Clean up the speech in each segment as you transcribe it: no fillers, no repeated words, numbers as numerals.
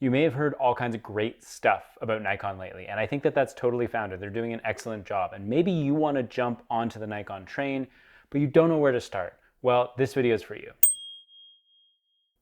You may have heard all kinds of great stuff about Nikon lately, and I think that that's totally founded. They're doing an excellent job, and maybe you want to jump onto the Nikon train, but you don't know where to start. Well, this video is for you.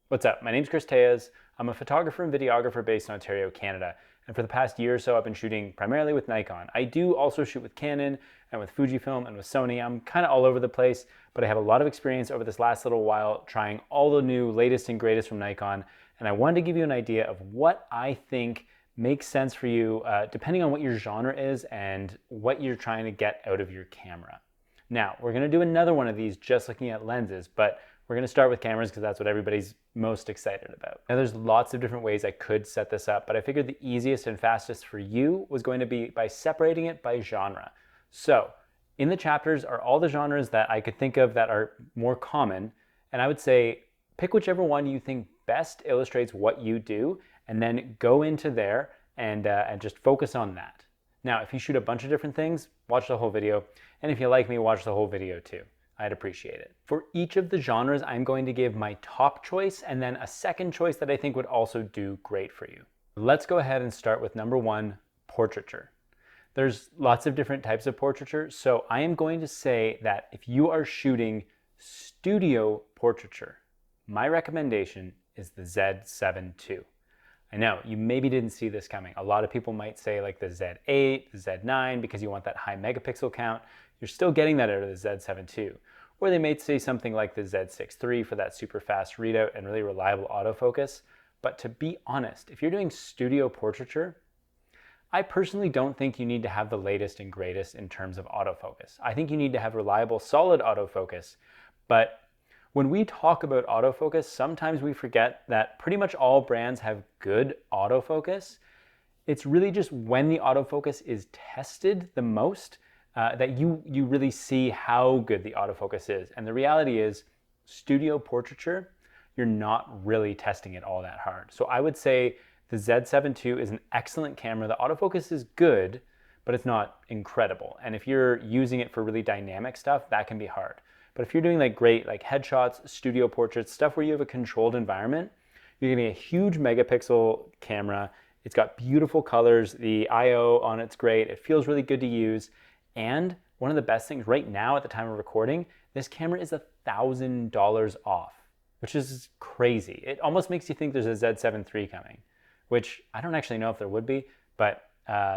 What's up? My name's Chris Tejas. I'm a photographer and videographer based in Ontario, Canada, and for the past year or so, I've been shooting primarily with Nikon. I do also shoot with Canon and with Fujifilm and with Sony. I'm kind of all over the place, but I have a lot of experience over this last little while trying all the new latest and greatest from Nikon, and I wanted to give you an idea of what I think makes sense for you depending on what your genre is and what you're trying to get out of your camera. Now, we're going to do another one of these just looking at lenses, but we're going to start with cameras because that's what everybody's most excited about. Now, there's lots of different ways I could set this up, but I figured the easiest and fastest for you was going to be by separating it by genre. So, in the chapters are all the genres that I could think of that are more common, and I would say pick whichever one you think best illustrates what you do, and then go into there and just focus on that. Now, if you shoot a bunch of different things, watch the whole video, and if you like me, watch the whole video too. I'd appreciate it. For each of the genres, I'm going to give my top choice and then a second choice that I think would also do great for you. Let's go ahead and start with number one, portraiture. There's lots of different types of portraiture, so I am going to say that if you are shooting studio portraiture, my recommendation is the Z7 II. I know, you maybe didn't see this coming. A lot of people might say like the Z8, the Z9, because you want that high megapixel count. You're still getting that out of the Z7 II. Or they may say something like the Z6 III for that super fast readout and really reliable autofocus. But to be honest, if you're doing studio portraiture, I personally don't think you need to have the latest and greatest in terms of autofocus. I think you need to have reliable, solid autofocus. But when we talk about autofocus, sometimes we forget that pretty much all brands have good autofocus. It's really just when the autofocus is tested the most that you really see how good the autofocus is. And the reality is, studio portraiture, you're not really testing it all that hard. So I would say the Z7 II is an excellent camera. The autofocus is good, but it's not incredible. And if you're using it for really dynamic stuff, that can be hard. But if you're doing like great like headshots, studio portraits, stuff where you have a controlled environment, you're getting a huge megapixel camera. It's got beautiful colors. The I/O on it's great. It feels really good to use. And one of the best things right now at the time of recording, this camera is $1,000 off, which is crazy. It almost makes you think there's a Z7 III coming, which I don't actually know if there would be, but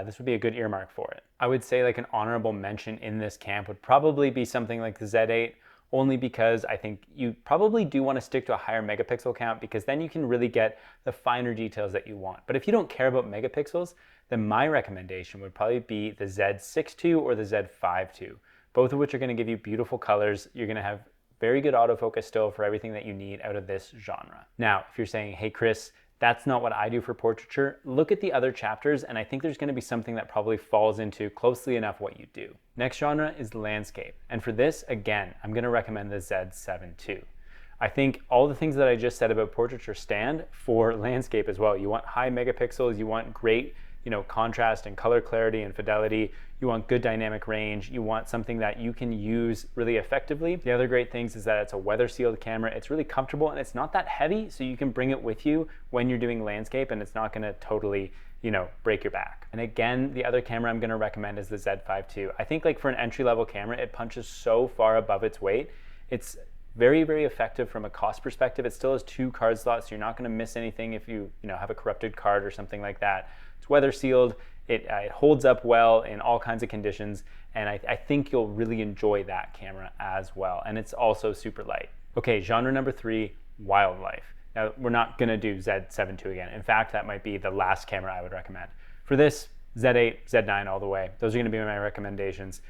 this would be a good earmark for it. I would say like an honorable mention in this camp would probably be something like the Z8, only because I think you probably do want to stick to a higher megapixel count because then you can really get the finer details that you want. But if you don't care about megapixels, then my recommendation would probably be the Z6 II or the Z5 II, both of which are going to give you beautiful colors. You're going to have very good autofocus still for everything that you need out of this genre. Now, if you're saying, hey Chris, that's not what I do for portraiture, look at the other chapters and I think there's going to be something that probably falls into closely enough what you do. Next genre is landscape. And for this, again, I'm going to recommend the Z7 II. I think all the things that I just said about portraiture stand for landscape as well. You want high megapixels, you want great contrast and color clarity and fidelity. You want good dynamic range. You want something that you can use really effectively. The other great things is that it's a weather sealed camera. It's really comfortable and it's not that heavy, so you can bring it with you when you're doing landscape and it's not gonna totally, break your back. And again, the other camera I'm gonna recommend is the Z5 II. I think like for an entry-level camera, it punches so far above its weight. It's very, very effective from a cost perspective. It still has 2 card slots, so you're not gonna miss anything if you have a corrupted card or something like that. It's weather sealed, it holds up well in all kinds of conditions, and I think you'll really enjoy that camera as well. And it's also super light. Okay, genre number 3, wildlife. Now, we're not gonna do Z7 II again. In fact, that might be the last camera I would recommend. For this, Z8, Z9 all the way. Those are gonna be my recommendations.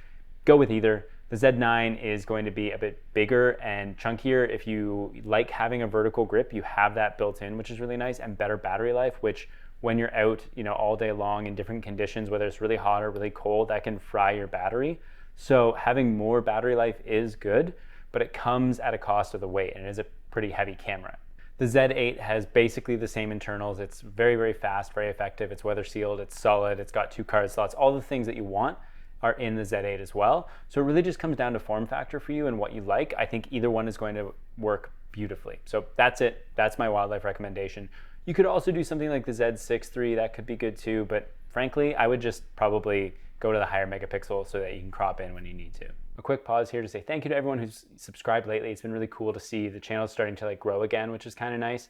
Go with either. The Z9 is going to be a bit bigger and chunkier. If you like having a vertical grip, you have that built in, which is really nice, and better battery life, which when you're out, all day long in different conditions, whether it's really hot or really cold, that can fry your battery. So having more battery life is good, but it comes at a cost of the weight, and it is a pretty heavy camera. The Z8 has basically the same internals. It's very, very fast, very effective. It's weather sealed, it's solid, it's got 2 card slots. All the things that you want are in the Z8 as well. So it really just comes down to form factor for you and what you like. I think either one is going to work beautifully. So that's it. That's my wildlife recommendation. You could also do something like the Z6 III, that could be good too, but frankly, I would just probably go to the higher megapixel so that you can crop in when you need to. A quick pause here to say thank you to everyone who's subscribed lately. It's been really cool to see the channel starting to like grow again, which is kind of nice.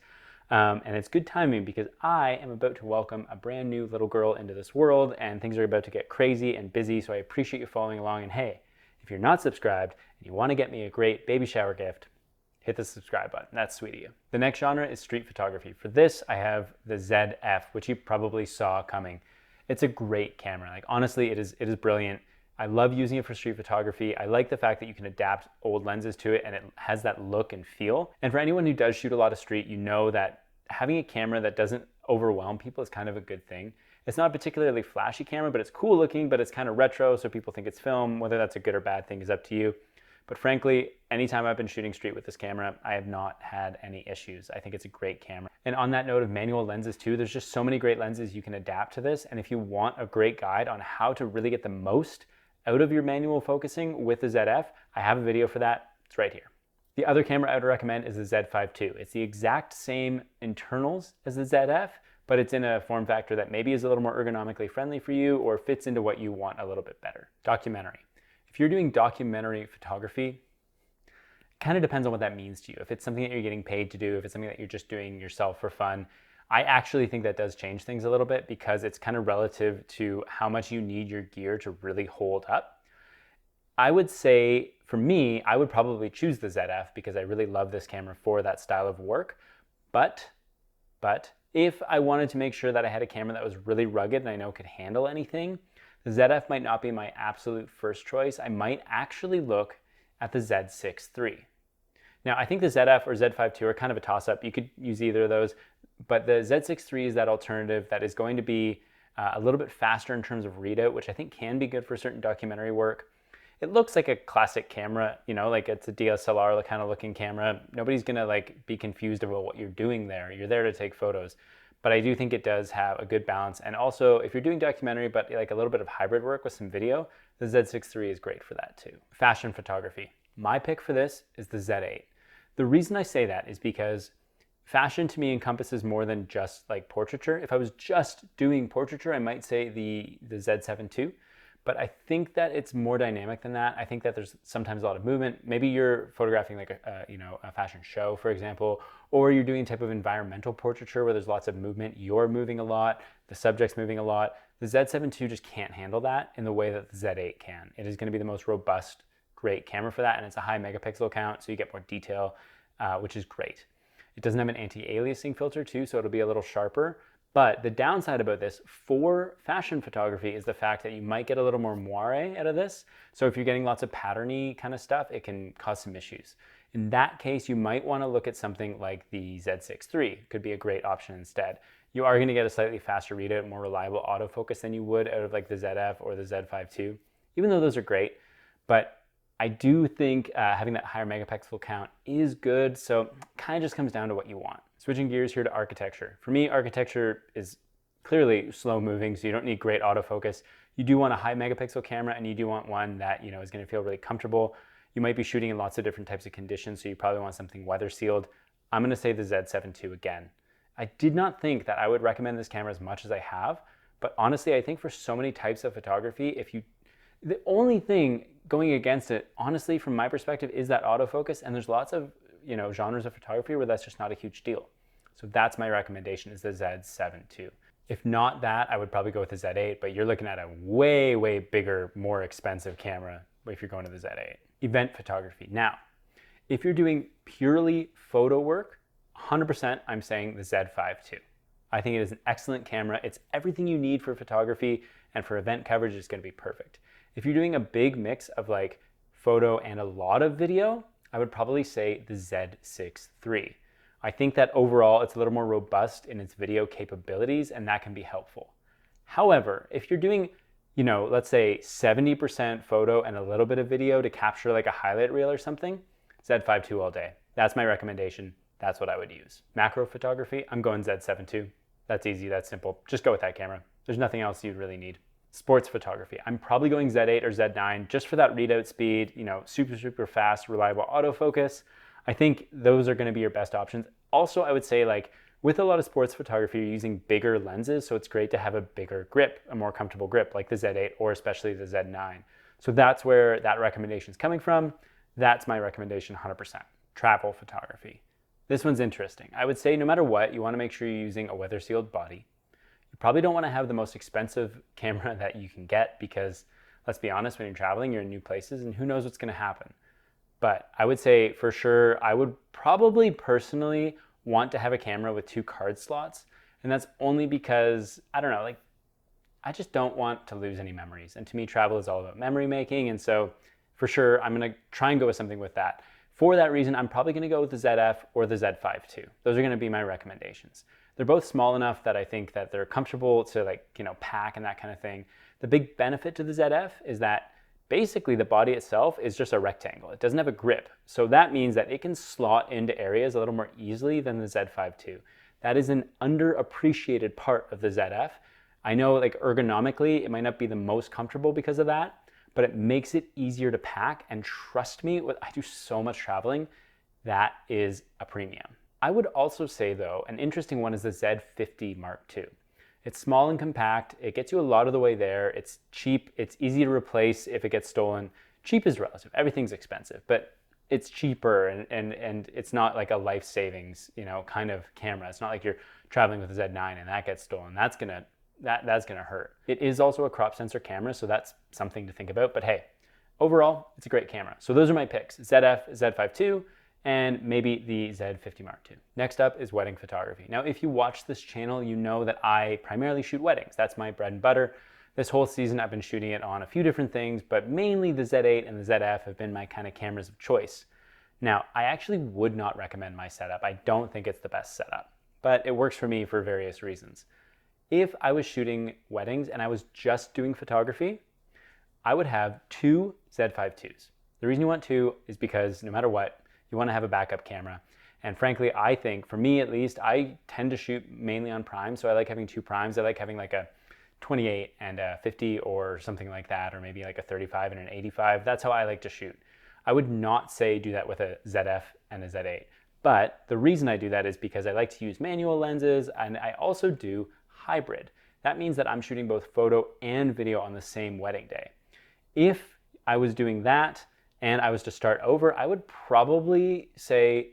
And it's good timing because I am about to welcome a brand new little girl into this world, and things are about to get crazy and busy, so I appreciate you following along. And hey, if you're not subscribed and you want to get me a great baby shower gift, hit the subscribe button. That's sweet of you. The next genre is street photography. For this, I have the ZF, which you probably saw coming. It's a great camera. Like honestly, it is brilliant. I love using it for street photography. I like the fact that you can adapt old lenses to it and it has that look and feel. And for anyone who does shoot a lot of street, you know that having a camera that doesn't overwhelm people is kind of a good thing. It's not a particularly flashy camera, but it's cool looking, but it's kind of retro, so people think it's film. Whether that's a good or bad thing is up to you. But frankly, anytime I've been shooting street with this camera, I have not had any issues. I think it's a great camera. And on that note of manual lenses too, there's just so many great lenses you can adapt to this. And if you want a great guide on how to really get the most out of your manual focusing with the ZF, I have a video for that. It's right here. The other camera I would recommend is the Z5 II. It's the exact same internals as the ZF, but it's in a form factor that maybe is a little more ergonomically friendly for you or fits into what you want a little bit better. Documentary. If you're doing documentary photography, it kind of depends on what that means to you. If it's something that you're getting paid to do, if it's something that you're just doing yourself for fun, I actually think that does change things a little bit because it's kind of relative to how much you need your gear to really hold up. I would say, for me, I would probably choose the ZF because I really love this camera for that style of work. But if I wanted to make sure that I had a camera that was really rugged and I know could handle anything, the ZF might not be my absolute first choice. I might actually look at the Z6 III. Now, I think the ZF or Z5 II are kind of a toss-up. You could use either of those, but the Z6 III is that alternative that is going to be a little bit faster in terms of readout, which I think can be good for certain documentary work. It looks like a classic camera, you know, like it's a DSLR kind of looking camera. Nobody's gonna like be confused about what you're doing there. You're there to take photos. But I do think it does have a good balance. And also, if you're doing documentary, but like a little bit of hybrid work with some video, the Z6 III is great for that too. Fashion photography. My pick for this is the Z8. The reason I say that is because fashion to me encompasses more than just like portraiture. If I was just doing portraiture, I might say the Z7 II. But I think that it's more dynamic than that. I think that there's sometimes a lot of movement. Maybe you're photographing like a fashion show, for example, or you're doing a type of environmental portraiture where there's lots of movement. You're moving a lot, the subject's moving a lot. The Z7 II just can't handle that in the way that the Z8 can. It is going to be the most robust, great camera for that, and it's a high megapixel count, so you get more detail, which is great. It doesn't have an anti-aliasing filter too, so it'll be a little sharper. But the downside about this for fashion photography is the fact that you might get a little more moire out of this. So if you're getting lots of patterny kind of stuff, it can cause some issues. In that case, you might want to look at something like the Z6 III. Could be a great option instead. You are going to get a slightly faster readout, more reliable autofocus than you would out of like the ZF or the Z5 II, even though those are great. But I do think having that higher megapixel count is good. So it kind of just comes down to what you want. Switching gears here to architecture. For me, architecture is clearly slow moving, so you don't need great autofocus. You do want a high megapixel camera, and you do want one that is going to feel really comfortable. You might be shooting in lots of different types of conditions, so you probably want something weather sealed. I'm going to say the Z7 II again. I did not think that I would recommend this camera as much as I have, but honestly, I think for so many types of photography, the only thing going against it, honestly, from my perspective, is that autofocus, and there's lots of genres of photography where that's just not a huge deal. So that's my recommendation, is the Z7 II. If not that, I would probably go with the Z8, but you're looking at a way, way bigger, more expensive camera if you're going to the Z8. Event photography. Now, if you're doing purely photo work, 100% I'm saying the Z5 II. I think it is an excellent camera. It's everything you need for photography, and for event coverage, it's going to be perfect. If you're doing a big mix of like photo and a lot of video, I would probably say the Z6 III. I think that overall it's a little more robust in its video capabilities, and that can be helpful. However, if you're doing, let's say 70% photo and a little bit of video to capture like a highlight reel or something, Z5 II all day. That's my recommendation. That's what I would use. Macro photography, I'm going Z7 II. That's easy, that's simple. Just go with that camera. There's nothing else you'd really need. Sports photography, I'm probably going Z8 or Z9 just for that readout speed, super, super fast, reliable autofocus. I think those are going to be your best options. Also, I would say like With a lot of sports photography, you're using bigger lenses, so it's great to have a bigger grip, a more comfortable grip, like the Z8 or especially the Z9. So that's where that recommendation is coming from. That's my recommendation 100%. Travel photography. This one's interesting. I would say no matter what, you want to make sure you're using a weather-sealed body. You probably don't want to have the most expensive camera that you can get because, let's be honest, when you're traveling, you're in new places and who knows what's going to happen. But I would say for sure, I would probably personally want to have a camera with 2 card slots. And that's only because, I don't know, like I just don't want to lose any memories. And to me, travel is all about memory making. And so for sure, I'm going to try and go with something with that. For that reason, I'm probably going to go with the ZF or the Z5 II. Those are going to be my recommendations. They're both small enough that I think that they're comfortable to pack and that kind of thing. The big benefit to the ZF is that basically the body itself is just a rectangle. It doesn't have a grip. So that means that it can slot into areas a little more easily than the Z5 II. That is an underappreciated part of the ZF. I know like ergonomically, it might not be the most comfortable because of that, but it makes it easier to pack. And trust me, I do so much traveling, that is a premium. I would also say though, an interesting one is the Z50 Mark II. It's small and compact. It gets you a lot of the way there. It's cheap. It's easy to replace if it gets stolen. Cheap is relative. Everything's expensive, but it's cheaper and it's not like a life savings, kind of camera. It's not like you're traveling with a Z9 and that gets stolen. That's gonna hurt. It is also a crop sensor camera, so that's something to think about. But hey, overall, it's a great camera. So those are my picks: ZF, Z5 II, and maybe the Z50 Mark II. Next up is wedding photography. Now, if you watch this channel, you know that I primarily shoot weddings. That's my bread and butter. This whole season, I've been shooting it on a few different things, but mainly the Z8 and the ZF have been my kind of cameras of choice. Now, I actually would not recommend my setup. I don't think it's the best setup, but it works for me for various reasons. If I was shooting weddings and I was just doing photography, I would have 2 Z5 IIs. The reason you want 2 is because no matter what, you want to have a backup camera. And frankly, I think, for me at least, I tend to shoot mainly on prime, so I like having 2 primes. I like having like a 28 and a 50 or something like that, or maybe like a 35 and an 85. That's how I like to shoot. I would not say do that with a ZF and a Z8. But the reason I do that is because I like to use manual lenses, and I also do hybrid. That means that I'm shooting both photo and video on the same wedding day. If I was doing that and I was to start over, I would probably say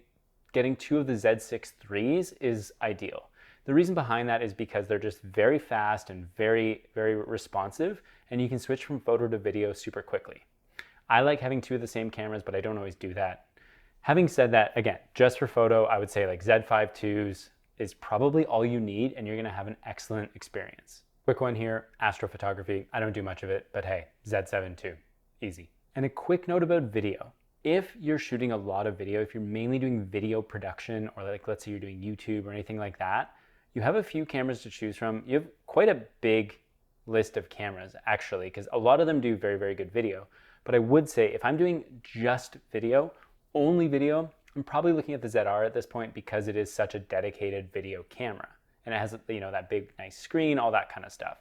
getting 2 of the Z6 IIIs is ideal. The reason behind that is because they're just very fast and very, very responsive, and you can switch from photo to video super quickly. I like having 2 of the same cameras, but I don't always do that. Having said that, again, just for photo, I would say like Z5 IIs is probably all you need, and you're gonna have an excellent experience. Quick one here, astrophotography. I don't do much of it, but hey, Z7 II, easy. And a quick note about video. If you're shooting a lot of video, if you're mainly doing video production, or like let's say you're doing YouTube or anything like that, you have a few cameras to choose from. You have quite a big list of cameras actually, because a lot of them do very, very good video. But I would say if I'm doing just video, only video, I'm probably looking at the ZR at this point because it is such a dedicated video camera. And it has, that big, nice screen, all that kind of stuff.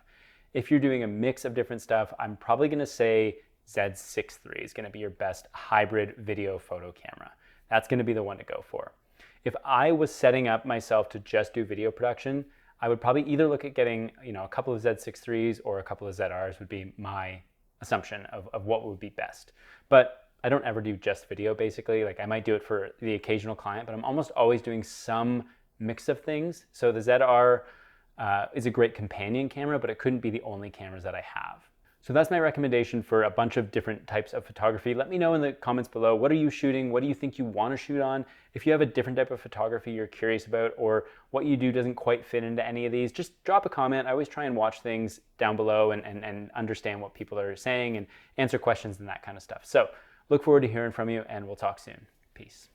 If you're doing a mix of different stuff, I'm probably gonna say Z6 III is gonna be your best hybrid video photo camera. That's gonna be the one to go for. If I was setting up myself to just do video production, I would probably either look at getting, a couple of Z6 IIIs or a couple of ZRs would be my assumption of what would be best. But I don't ever do just video basically. Like I might do it for the occasional client, but I'm almost always doing some mix of things. So the ZR is a great companion camera, but it couldn't be the only cameras that I have. So that's my recommendation for a bunch of different types of photography. Let me know in the comments below, what are you shooting? What do you think you want to shoot on? If you have a different type of photography you're curious about, or what you do doesn't quite fit into any of these, just drop a comment. I always try and watch things down below and understand what people are saying and answer questions and that kind of stuff. So look forward to hearing from you, and we'll talk soon. Peace.